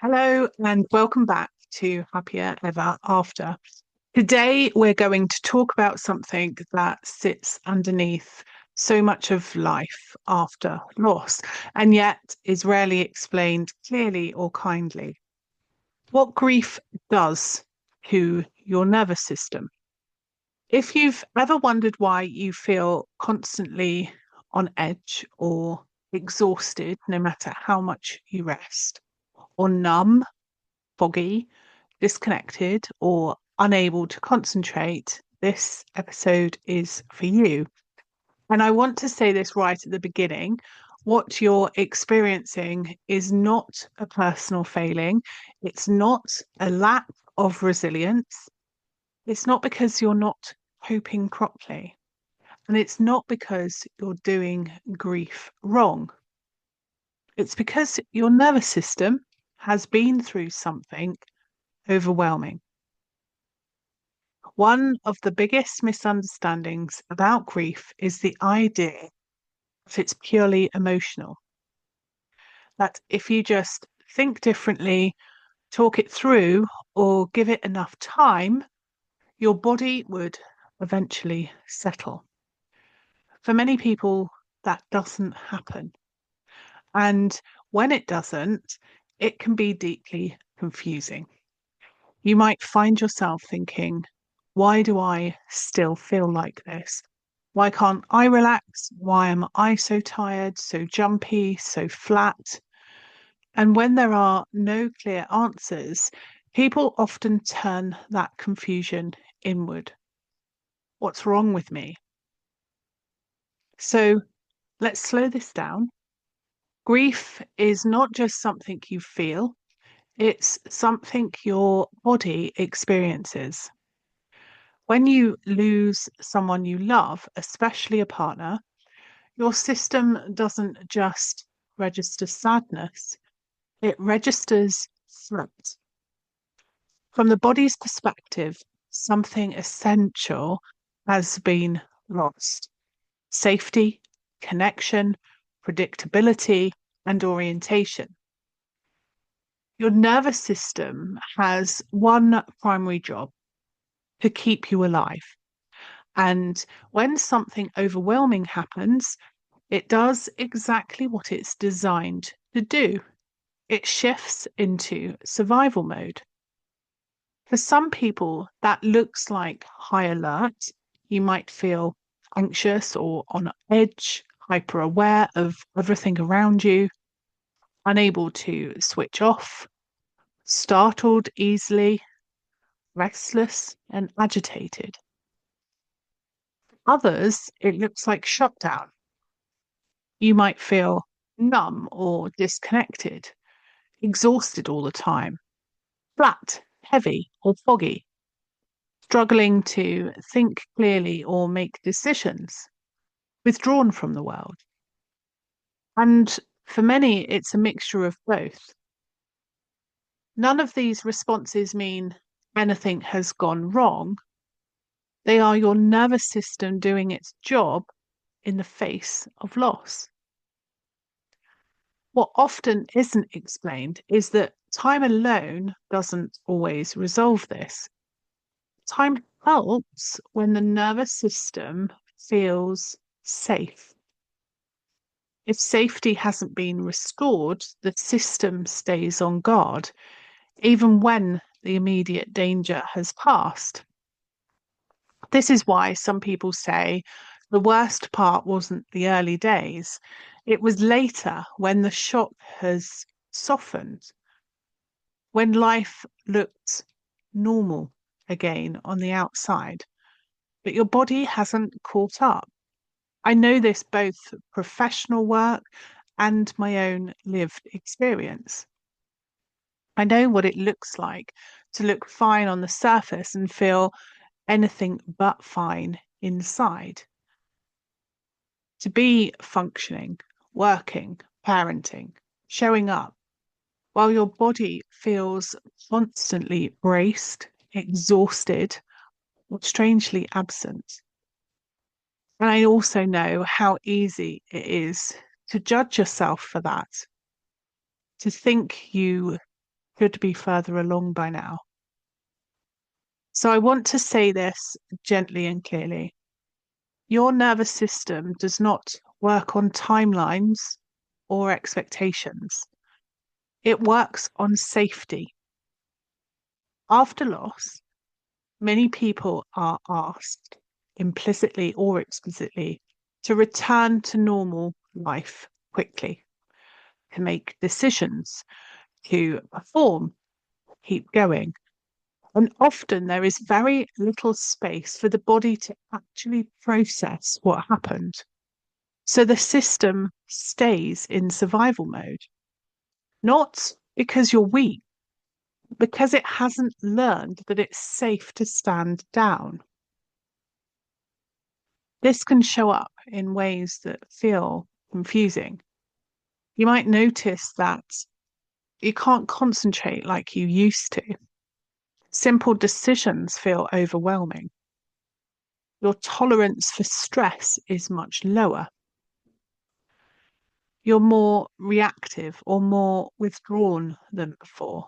Hello and welcome back to Happier Ever After. Today, we're going to talk about something that sits underneath so much of life after loss and yet is rarely explained clearly or kindly. What grief does to your nervous system. If you've ever wondered why you feel constantly on edge or exhausted, no matter how much you rest, or numb, foggy, disconnected, or unable to concentrate, this episode is for you. And I want to say this right at the beginning. What you're experiencing is not a personal failing. It's not a lack of resilience. It's not because you're not coping properly. And it's not because you're doing grief wrong. It's because your nervous system has been through something overwhelming. One of the biggest misunderstandings about grief is the idea that it's purely emotional. That if you just think differently, talk it through, or give it enough time, your body would eventually settle. For many people, that doesn't happen. And when it doesn't, it can be deeply confusing. You might find yourself thinking, why do I still feel like this? Why can't I relax? Why am I so tired, so jumpy, so flat? And when there are no clear answers, people often turn that confusion inward. What's wrong with me? So let's slow this down. Grief is not just something you feel, it's something your body experiences. When you lose someone you love, especially a partner, your system doesn't just register sadness, it registers threat. From the body's perspective, something essential has been lost. Safety, connection, predictability, and orientation. Your nervous system has one primary job: to keep you alive. And when something overwhelming happens, it does exactly what it's designed to do. It shifts into survival mode. For some people, that looks like high alert. You might feel anxious or on edge, hyper aware of everything around you, unable to switch off, startled easily, restless, and agitated. Others, it looks like shutdown. You might feel numb or disconnected, exhausted all the time, flat, heavy, or foggy, struggling to think clearly or make decisions, withdrawn from the world. And for many, it's a mixture of both. None of these responses mean anything has gone wrong. They are your nervous system doing its job in the face of loss. What often isn't explained is that time alone doesn't always resolve this. Time helps when the nervous system feels safe. If safety hasn't been restored, the system stays on guard, even when the immediate danger has passed. This is why some people say the worst part wasn't the early days. It was later when the shock has softened, when life looked normal again on the outside, but your body hasn't caught up. I know this both professional work and my own lived experience. I know what it looks like to look fine on the surface and feel anything but fine inside. To be functioning, working, parenting, showing up, while your body feels constantly braced, exhausted, or strangely absent. And I also know how easy it is to judge yourself for that, to think you should be further along by now. So I want to say this gently and clearly. Your nervous system does not work on timelines or expectations. It works on safety. After loss, many people are asked, implicitly or explicitly, to return to normal life quickly, to make decisions, to perform, keep going. And often there is very little space for the body to actually process what happened. So the system stays in survival mode, not because you're weak, because it hasn't learned that it's safe to stand down. This can show up in ways that feel confusing. You might notice that you can't concentrate like you used to. Simple decisions feel overwhelming. Your tolerance for stress is much lower. You're more reactive or more withdrawn than before.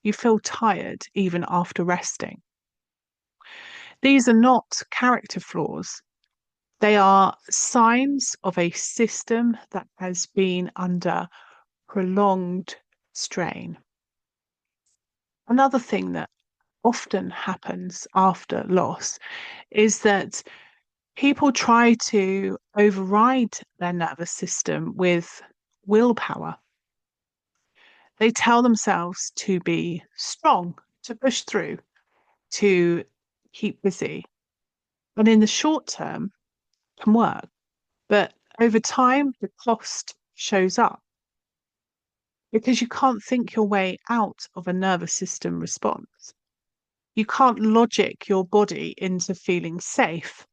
You feel tired even after resting. These are not character flaws. They are signs of a system that has been under prolonged strain. Another thing that often happens after loss is that people try to override their nervous system with willpower. They tell themselves to be strong, to push through, to keep busy. And in the short term, it can work. But over time, the cost shows up because you can't think your way out of a nervous system response. You can't logic your body into feeling safe.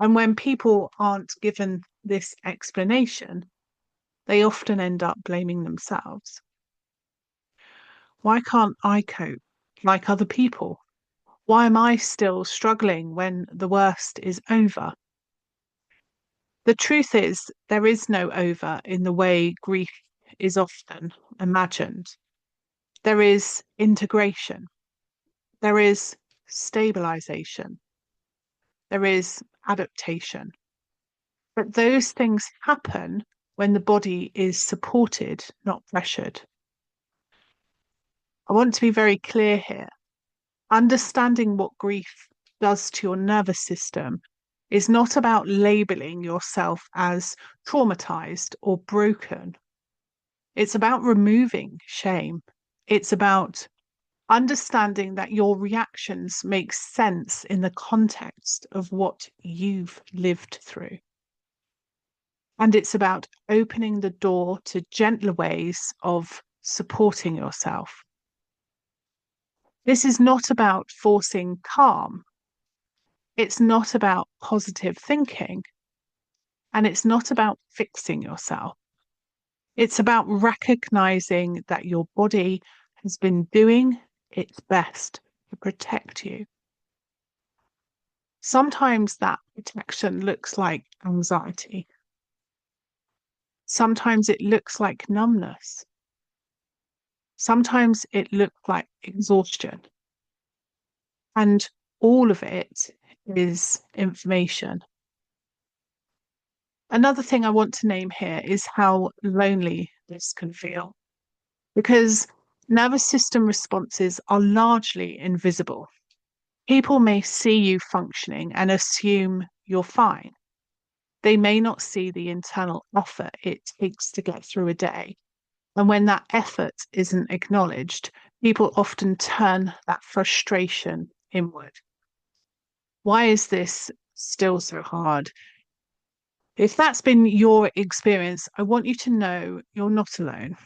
And when people aren't given this explanation, they often end up blaming themselves. Why can't I cope like other people? Why am I still struggling when the worst is over? The truth is, there is no over in the way grief is often imagined. There is integration, there is stabilization, there is adaptation. But those things happen when the body is supported, not pressured. I want to be very clear here. Understanding what grief does to your nervous system is not about labeling yourself as traumatized or broken. It's about removing shame. It's about understanding that your reactions make sense in the context of what you've lived through. And it's about opening the door to gentler ways of supporting yourself. This is not about forcing calm. It's not about positive thinking. And it's not about fixing yourself. It's about recognizing that your body has been doing its best to protect you. Sometimes that protection looks like anxiety. Sometimes it looks like numbness. Sometimes it looks like exhaustion. And all of it is information. Another thing I want to name here is how lonely this can feel, because nervous system responses are largely invisible. People may see you functioning and assume you're fine. They may not see the internal effort it takes to get through a day. And when that effort isn't acknowledged, people often turn that frustration inward. Why is this still so hard? If that's been your experience, I want you to know you're not alone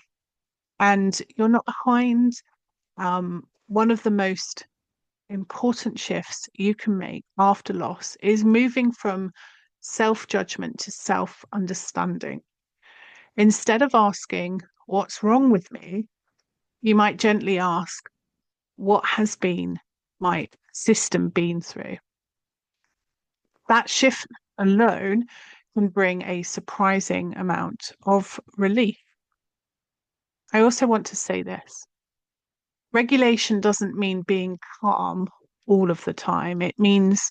and you're not behind. One of the most important shifts you can make after loss is moving from self-judgment to self-understanding. Instead of asking, what's wrong with me? You might gently ask, what has been my system been through? That shift alone can bring a surprising amount of relief. I also want to say this. Regulation doesn't mean being calm all of the time. It means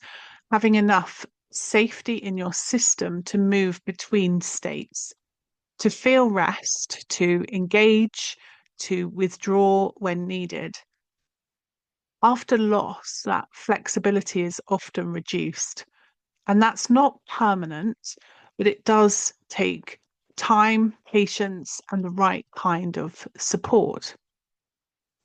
having enough safety in your system to move between states, to feel rest, to engage, to withdraw when needed. After loss, that flexibility is often reduced. And that's not permanent, but it does take time, patience, and the right kind of support.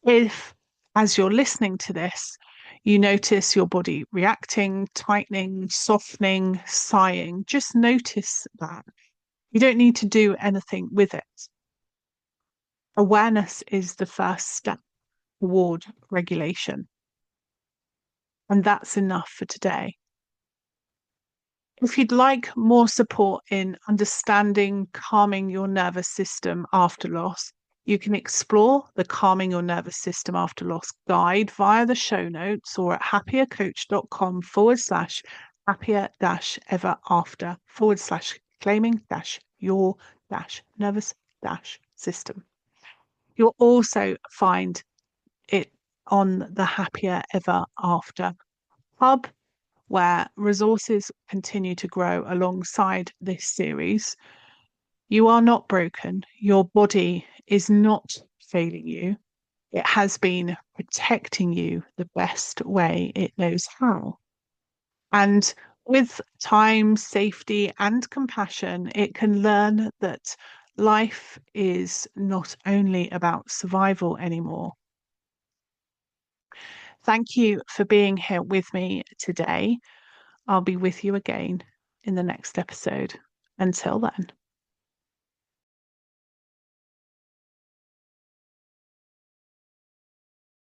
If, as you're listening to this, you notice your body reacting, tightening, softening, sighing, just notice that. You don't need to do anything with it. Awareness is the first step toward regulation. And that's enough for today. If you'd like more support in understanding calming your nervous system after loss, you can explore the Calming Your Nervous System After Loss guide via the show notes or at happiercoach.com/happier ever after /claiming your nervous system. You'll also find it on the Happier Ever After hub, where resources continue to grow alongside this series. You are not broken. Your body is not failing you. It has been protecting you the best way it knows how. And with time, safety, and compassion, it can learn that life is not only about survival anymore. Thank you for being here with me today. I'll be with you again in the next episode. Until then.